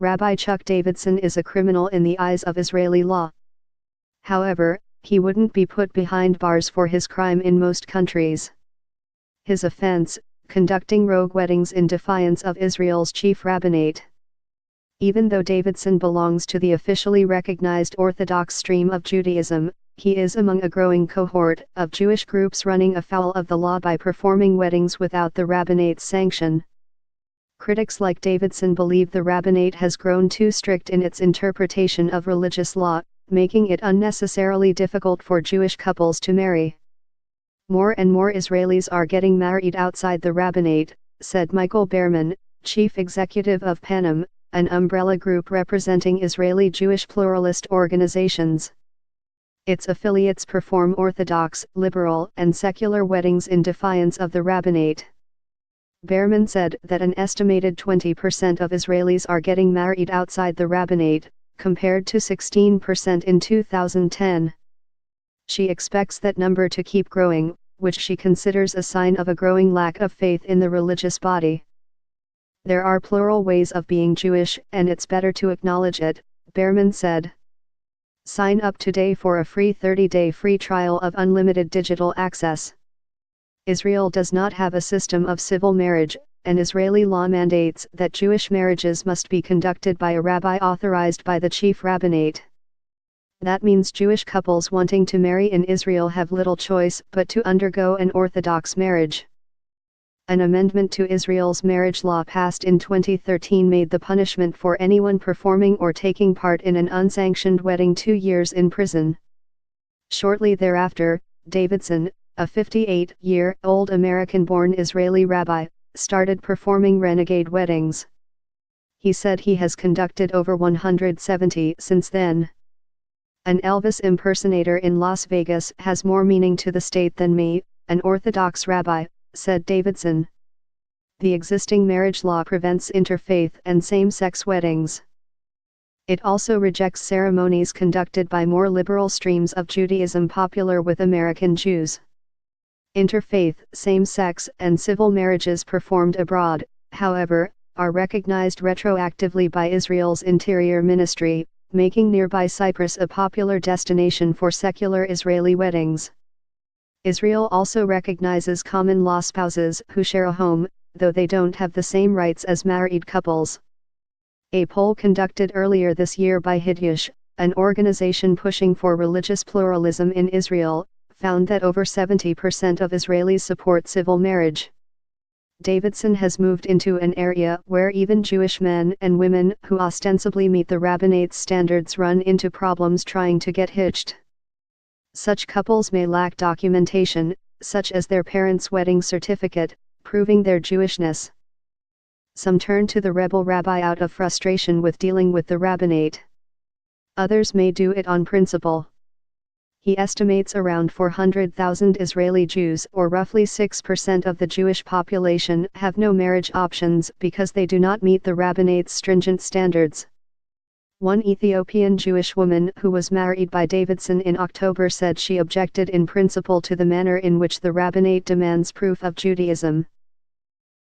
Rabbi Chuck Davidson is a criminal in the eyes of Israeli law. However, he wouldn't be put behind bars for his crime in most countries. His offense, conducting rogue weddings in defiance of Israel's chief rabbinate. Even though Davidson belongs to the officially recognized Orthodox stream of Judaism, he is among a growing cohort of Jewish groups running afoul of the law by performing weddings without the rabbinate's sanction. Critics like Davidson believe the rabbinate has grown too strict in its interpretation of religious law, making it unnecessarily difficult for Jewish couples to marry. More and more Israelis are getting married outside the rabbinate, said Michael Behrman, chief executive of Panem, an umbrella group representing Israeli Jewish pluralist organizations. Its affiliates perform Orthodox, liberal, and secular weddings in defiance of the rabbinate. Behrman said that an estimated 20% of Israelis are getting married outside the rabbinate, compared to 16% in 2010. She expects that number to keep growing, which she considers a sign of a growing lack of faith in the religious body. There are plural ways of being Jewish, and it's better to acknowledge it, Behrman said. Sign up today for a free 30-day free trial of unlimited digital access. Israel does not have a system of civil marriage, and Israeli law mandates that Jewish marriages must be conducted by a rabbi authorized by the chief rabbinate. That means Jewish couples wanting to marry in Israel have little choice but to undergo an Orthodox marriage. An amendment to Israel's marriage law passed in 2013 made the punishment for anyone performing or taking part in an unsanctioned wedding 2 years in prison. Shortly thereafter, Davidson, a 58-year-old American-born Israeli rabbi, started performing renegade weddings. He said he has conducted over 170 since then. An Elvis impersonator in Las Vegas has more meaning to the state than me, an Orthodox rabbi, said Davidson. The existing marriage law prevents interfaith and same-sex weddings. It also rejects ceremonies conducted by more liberal streams of Judaism popular with American Jews. Interfaith, same-sex, and civil marriages performed abroad, however, are recognized retroactively by Israel's Interior Ministry, making nearby Cyprus a popular destination for secular Israeli weddings. Israel also recognizes common-law spouses who share a home, though they don't have the same rights as married couples. A poll conducted earlier this year by Hidyush, an organization pushing for religious pluralism in Israel, found that over 70% of Israelis support civil marriage. Davidson has moved into an area where even Jewish men and women who ostensibly meet the rabbinate's standards run into problems trying to get hitched. Such couples may lack documentation, such as their parents' wedding certificate, proving their Jewishness. Some turn to the rebel rabbi out of frustration with dealing with the rabbinate. Others may do it on principle. He estimates around 400,000 Israeli Jews, or roughly 6% of the Jewish population, have no marriage options because they do not meet the rabbinate's stringent standards. One Ethiopian Jewish woman who was married by Davidson in October said she objected in principle to the manner in which the rabbinate demands proof of Judaism.